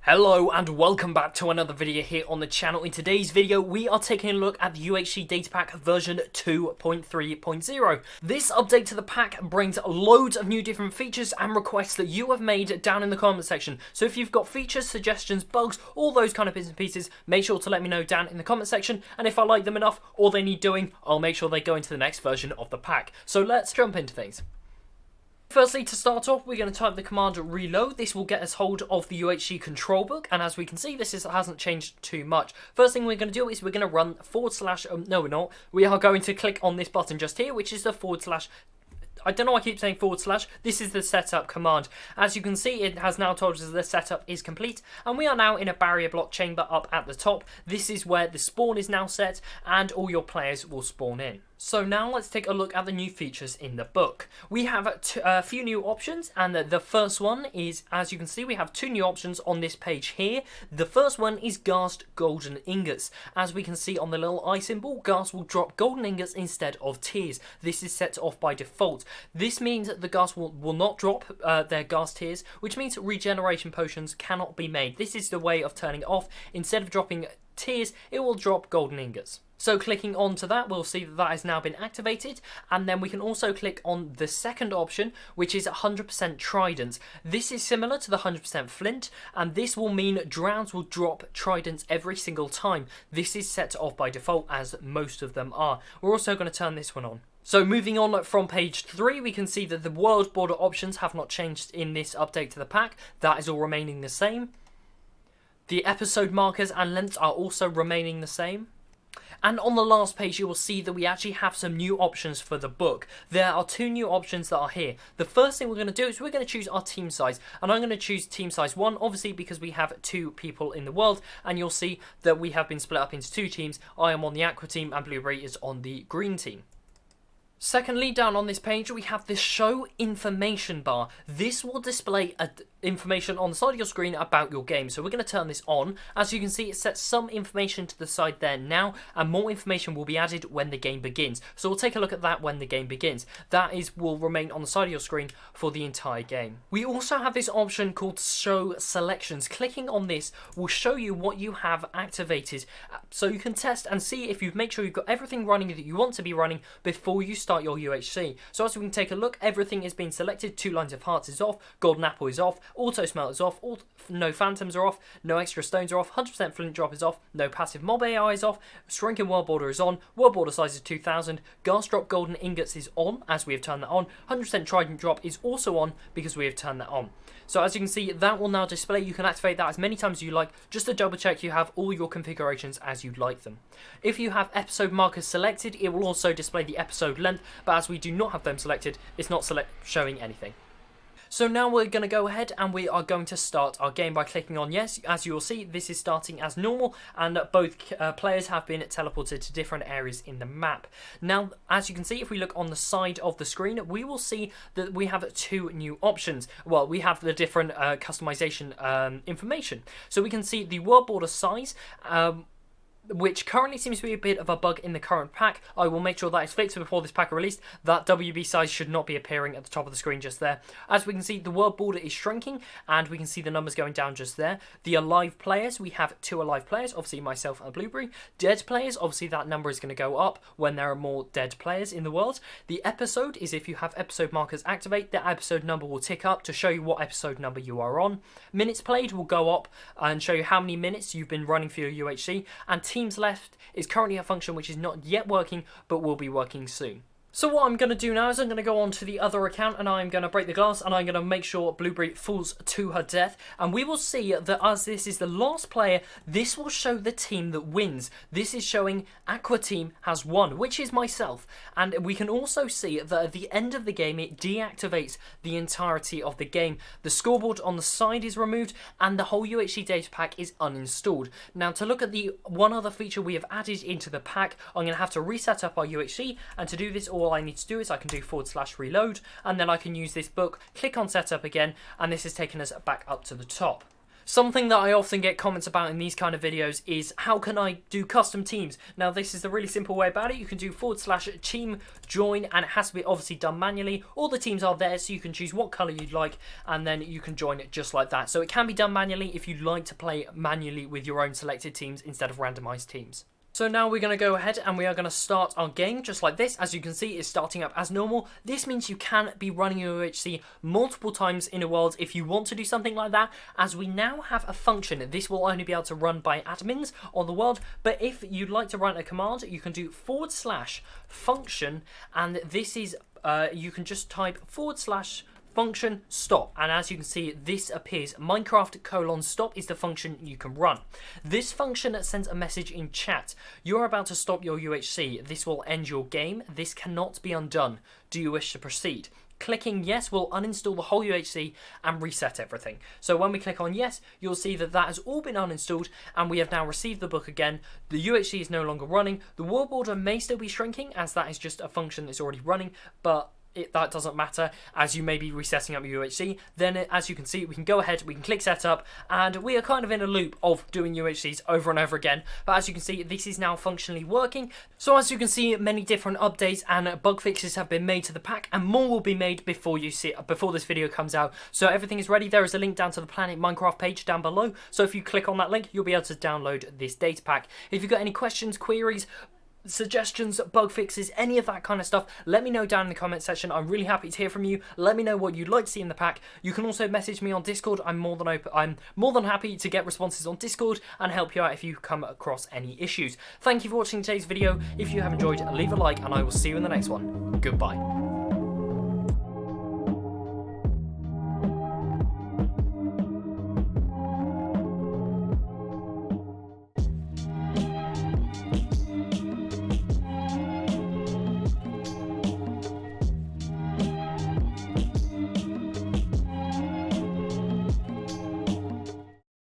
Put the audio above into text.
Hello and welcome back to another video here on the channel. In today's video we are taking a look at the UHC Data Pack version 2.3.0. This update to the pack brings loads of new different features and requests that you have made down in the comment section. So if you've got features, suggestions, bugs, all those kind of bits and pieces, make sure to let me know down in the comment section, and if I like them enough or they need doing, I'll make sure they go into the next version of the pack. So let's jump into things. Firstly, to start off, we're going to type the command reload. This will get us hold of the UHC control book, and as we can see, hasn't changed too much. First thing we're going to do is we're going to run no we're not. We are going to click on this button just here, which is the / I don't know why I keep saying /. This is the setup command. As you can see, it has now told us the setup is complete, and we are now in a barrier block chamber up at the top. This is where the spawn is now set, and all your players will spawn in. So now let's take a look at the new features in the book. We have a few new options, and the first one is, as you can see, we have two new options on this page here. The first one is Ghast Golden Ingots. As we can see on the little eye symbol, Ghast will drop golden ingots instead of tears. This is set off by default. This means that the Ghast will not drop their Ghast tears, which means regeneration potions cannot be made. This is the way of turning it off. Instead of dropping tears, it will drop golden ingots. So clicking onto that, we'll see that has now been activated, and then we can also click on the second option, which is 100% tridents. This is similar to the 100% flint, and this will mean drowns will drop tridents every single time. This is set off by default, as most of them are. We're also going to turn this one on. So moving on from page 3, we can see that the world border options have not changed in this update to the pack. That is all remaining the same. The episode markers and lengths are also remaining the same. And on the last page, you will see that we actually have some new options for the book. There are two new options that are here. The first thing we're going to do is we're going to choose our team size. And I'm going to choose team size 1, obviously because we have 2 people in the world. And you'll see that we have been split up into 2 teams. I am on the aqua team and Blueberry is on the green team. Secondly, down on this page, we have the show information bar. This will display information on the side of your screen about your game. So we're going to turn this on. As you can see, it sets some information to the side there now, and more information will be added when the game begins. So we'll take a look at that when the game begins. That will remain on the side of your screen for the entire game. We also have this option called show selections. Clicking on this will show you what you have activated, so you can test and see if you've made sure you've got everything running that you want to be running before you start your UHC. So as we can take a look, everything is being selected. 2 lines of hearts is off, golden apple is off, auto smelt is off, no phantoms are off, no extra stones are off, 100% flint drop is off, no passive mob AI is off, shrinking world border is on, world border size is 2000, Ghast drop golden ingots is on, as we have turned that on, 100% trident drop is also on because we have turned that on. So as you can see, that will now display. You can activate that as many times as you like, just to double check you have all your configurations as you'd like them. If you have episode markers selected, it will also display the episode length, but as we do not have them selected, it's not showing anything. So now we're going to go ahead and we are going to start our game by clicking on yes. As you will see, this is starting as normal, and both players have been teleported to different areas in the map. Now, as you can see, if we look on the side of the screen, we will see that we have 2 new options. Well, we have the different customization information. So we can see the world border size, which currently seems to be a bit of a bug in the current pack. I will make sure that is fixed before this pack are released. That WB size should not be appearing at the top of the screen just there. As we can see, the world border is shrinking, and we can see the numbers going down just there. The alive players, we have 2 alive players, obviously myself and Blueberry. Dead players, obviously that number is going to go up when there are more dead players in the world. The episode is if you have episode markers activate, the episode number will tick up to show you what episode number you are on. Minutes played will go up and show you how many minutes you've been running for your UHC, and teams left is currently a function which is not yet working but will be working soon. So what I'm going to do now is I'm going to go on to the other account, and I'm going to break the glass, and I'm going to make sure Blueberry falls to her death. And we will see that as this is the last player, this will show the team that wins. This is showing Aqua Team has won, which is myself. And we can also see that at the end of the game, it deactivates the entirety of the game. The scoreboard on the side is removed, and the whole UHC data pack is uninstalled. Now, to look at the one other feature we have added into the pack, I'm going to have to reset up our UHC, and to do this, all I need to do is I can do / reload, and then I can use this book, click on setup again, and this has taken us back up to the top. Something that I often get comments about in these kind of videos is how can I do custom teams? Now this is the really simple way about it. You can do /team join, and it has to be obviously done manually. All the teams are there so you can choose what colour you'd like, and then you can join it just like that. So it can be done manually if you'd like to play manually with your own selected teams instead of randomised teams. So now we're going to go ahead and we are going to start our game just like this. As you can see, it's starting up as normal. This means you can be running UHC multiple times in a world if you want to do something like that, as we now have a function. This will only be able to run by admins on the world, but if you'd like to run a command, you can do /function, and this is, you can just type /function stop, and as you can see, this appears. Minecraft:stop is the function you can run. This function sends a message in chat. You're about to stop your UHC. This will end your game. This cannot be undone. Do you wish to proceed? Clicking yes will uninstall the whole UHC and reset everything. So when we click on yes, you'll see that that has all been uninstalled, and we have now received the book again. The UHC is no longer running. The world border may still be shrinking, as that is just a function that's already running, but that doesn't matter, as you may be resetting up your UHC. Then as you can see, we can go ahead, we can click setup, and we are kind of in a loop of doing UHCs over and over again. But as you can see, this is now functionally working. So as you can see, many different updates and bug fixes have been made to the pack, and more will be made before this video comes out. So everything is ready. There is a link down to the Planet Minecraft page down below. So if you click on that link, you'll be able to download this data pack. If you've got any questions, queries, suggestions, bug fixes, any of that kind of stuff, let me know down in the comment section. I'm really happy to hear from you. Let me know what you'd like to see in the pack. You can also message me on Discord. I'm more than happy to get responses on Discord and help you out if you come across any issues. Thank you for watching today's video. If you have enjoyed, leave a like, and I will see you in the next one. Goodbye.